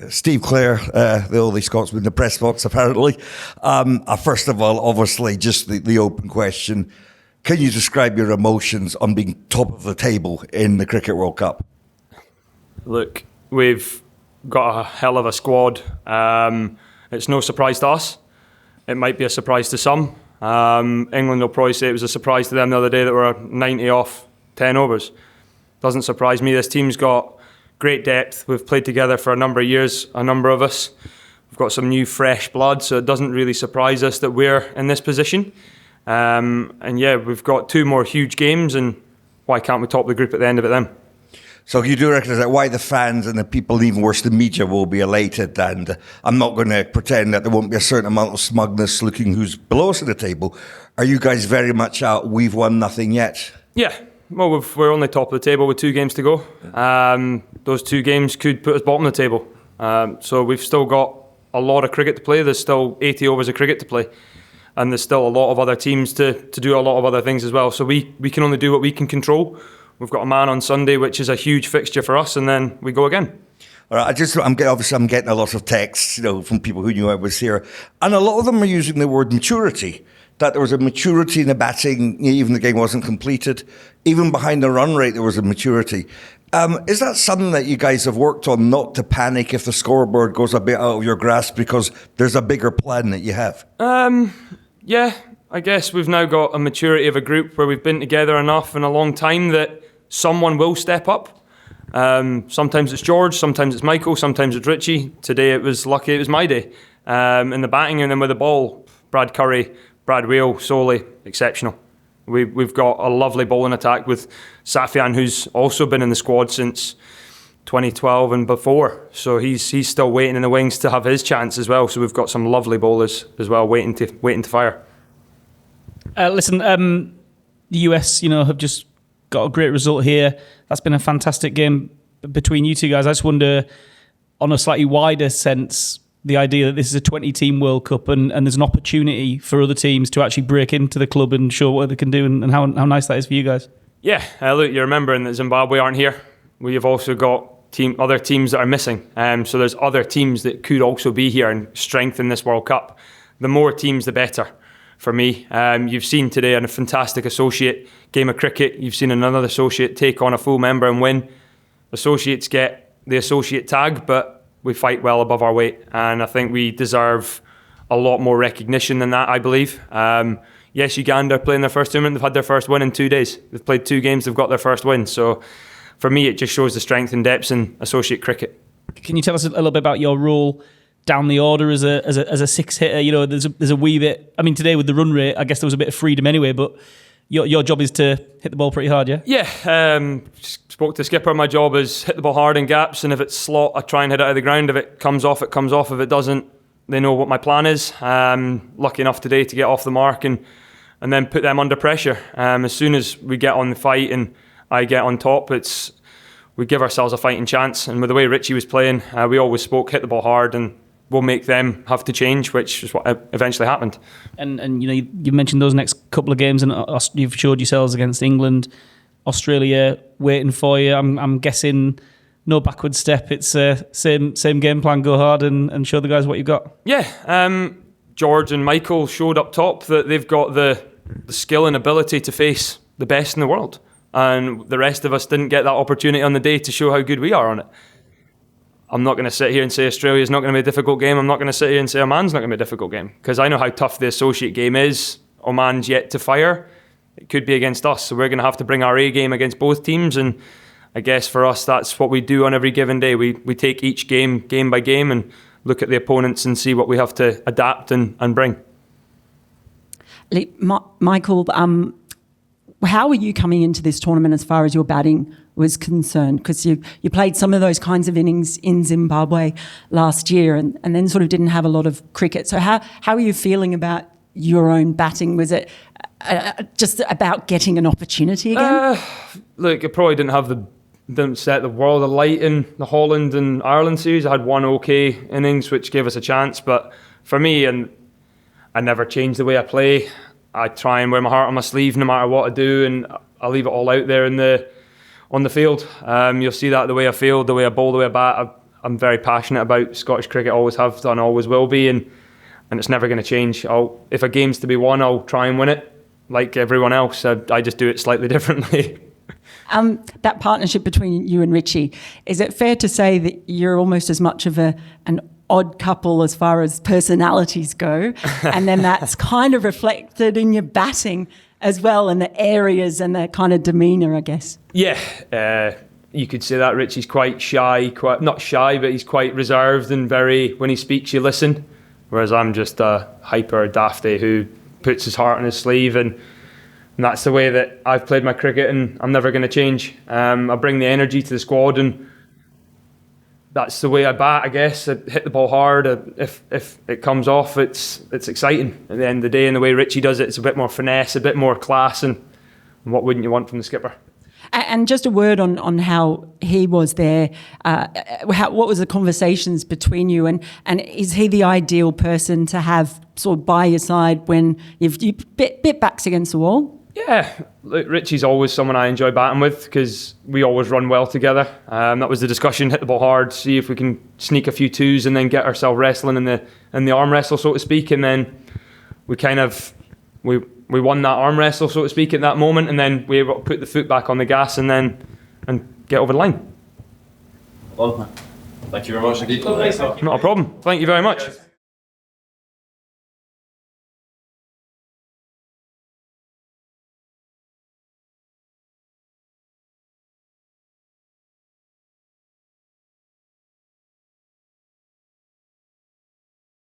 Steve Clare, the only Scotsman in the press box, apparently. First of all, obviously, just the open question. Can you describe your emotions on being top of the table in the Cricket World Cup? Look, we've got a hell of a squad. It's no surprise to us. It might be a surprise to some. England will probably say it was a surprise to them the other day that we're 90 off 10 overs. Doesn't surprise me. This team's got great depth. We've played together for a number of years, a number of us. We've got some new fresh blood, so it doesn't really surprise us that we're in this position. And yeah, we've got 2 more huge games, and why can't we top the group at the end of it then? So you do recognise that why the fans and the people, even worse, the media, will be elated, and I'm not going to pretend that there won't be a certain amount of smugness looking who's below us at the table. Are you guys very much out, we've won nothing yet? Yeah, well, we're only top of the table with 2 games to go. Those 2 games could put us bottom of the table. So we've still got a lot of cricket to play. There's still 80 overs of cricket to play. And there's still a lot of other teams to do a lot of other things as well. So we can only do what we can control. We've got a man on Sunday, which is a huge fixture for us, and then we go again. All right, I'm getting a lot of texts, from people who knew I was here, and a lot of them are using the word maturity. That there was a maturity in the batting, even the game wasn't completed. Even behind the run rate, there was a maturity. Is that something that you guys have worked on, not to panic if the scoreboard goes a bit out of your grasp because there's a bigger plan that you have? Yeah, I guess we've now got a maturity of a group where we've been together enough in a long time that someone will step up. Sometimes it's George, sometimes it's Michael, sometimes it's Richie. Today it was my day. In the batting and then with the ball, Brad Curry, Brad Whale, Soley, exceptional. We've got a lovely bowling attack with Safian, who's also been in the squad since 2012 and before. So he's still waiting in the wings to have his chance as well. So we've got some lovely bowlers as well waiting to fire. Listen, the US, have just got a great result here. That's been a fantastic game between you two guys. I just wonder, on a slightly wider sense, the idea that this is a 20-team World Cup and there's an opportunity for other teams to actually break into the club and show what they can do, and how nice that is for you guys. Yeah, look, you're remembering that Zimbabwe aren't here. We have also got other teams that are missing. So there's other teams that could also be here and strengthen this World Cup. The more teams, the better for me. You've seen today a fantastic associate game of cricket. You've seen another associate take on a full member and win. Associates get the associate tag, but we fight well above our weight, and I think we deserve a lot more recognition than that, I believe. Yes, Uganda are playing their first tournament. They've had their first win in 2 days. They've played 2 games, they've got their first win. So for me, it just shows the strength and depth in associate cricket. Can you tell us a little bit about your role down the order as a 6-hitter? There's a wee bit. I mean, today with the run rate, I guess there was a bit of freedom anyway, but your job is to hit the ball pretty hard, yeah? Yeah, spoke to skipper. My job is hit the ball hard in gaps, and if it's slot, I try and hit it out of the ground. If it comes off, it comes off. If it doesn't, they know what my plan is. Lucky enough today to get off the mark and then put them under pressure. As soon as we get on the fight and I get on top, we give ourselves a fighting chance. And with the way Richie was playing, we always spoke hit the ball hard and we'll make them have to change, which is what eventually happened. And you mentioned those next couple of games, and you've showed yourselves against England, Australia, waiting for you. I'm guessing no backward step. It's same game plan. Go hard and show the guys what you've got. Yeah, George and Michael showed up top that they've got the skill and ability to face the best in the world, and the rest of us didn't get that opportunity on the day to show how good we are on it. I'm not going to sit here and say Australia's not going to be a difficult game. I'm not going to sit here and say Oman's not going to be a difficult game, because I know how tough the associate game is. Oman's yet to fire. It could be against us, so we're going to have to bring our A game against both teams, and I guess for us that's what we do on every given day. We take each game by game and look at the opponents and see what we have to adapt and bring. Michael, how are you coming into this tournament as far as your batting was concerned? Because you played some of those kinds of innings in Zimbabwe last year and then sort of didn't have a lot of cricket. So how are you feeling about your own batting? Was it just about getting an opportunity again? Look, I probably didn't set the world alight in the Holland and Ireland series. I had one okay innings which gave us a chance, but for me, and I never change the way I play. I try and wear my heart on my sleeve no matter what I do, and I leave it all out there on the field. You'll see that the way I field, the way I bowl, the way I bat. I'm very passionate about Scottish cricket, always have done, always will be, and it's never going to change. If a game's to be won, I'll try and win it like everyone else. I just do it slightly differently. That partnership between you and Richie, is it fair to say that you're almost as much of an odd couple as far as personalities go, and then that's kind of reflected in your batting as well, and the areas and the kind of demeanour, I guess? Yeah, you could say that. Richie's quite shy, not shy, but he's quite reserved and when he speaks, you listen. Whereas I'm just a hyper dafty who puts his heart on his sleeve, and that's the way that I've played my cricket, and I'm never going to change. I bring the energy to the squad, and that's the way I bat, I guess. I hit the ball hard. If it comes off, it's exciting. At the end of the day, and the way Richie does it, it's a bit more finesse, a bit more class, and what wouldn't you want from the skipper? And just a word on how he was there. What was the conversations between you, and is he the ideal person to have sort of by your side when you've bit backs against the wall? Yeah, look, Richie's always someone I enjoy batting with because we always run well together. That was the discussion: hit the ball hard, see if we can sneak a few twos, and then get ourselves wrestling in the arm wrestle, so to speak. And then we won that arm wrestle, so to speak, at that moment, and then we were able to put the foot back on the gas and get over the line. Well, thank you very much. Not a problem. Thank you very much.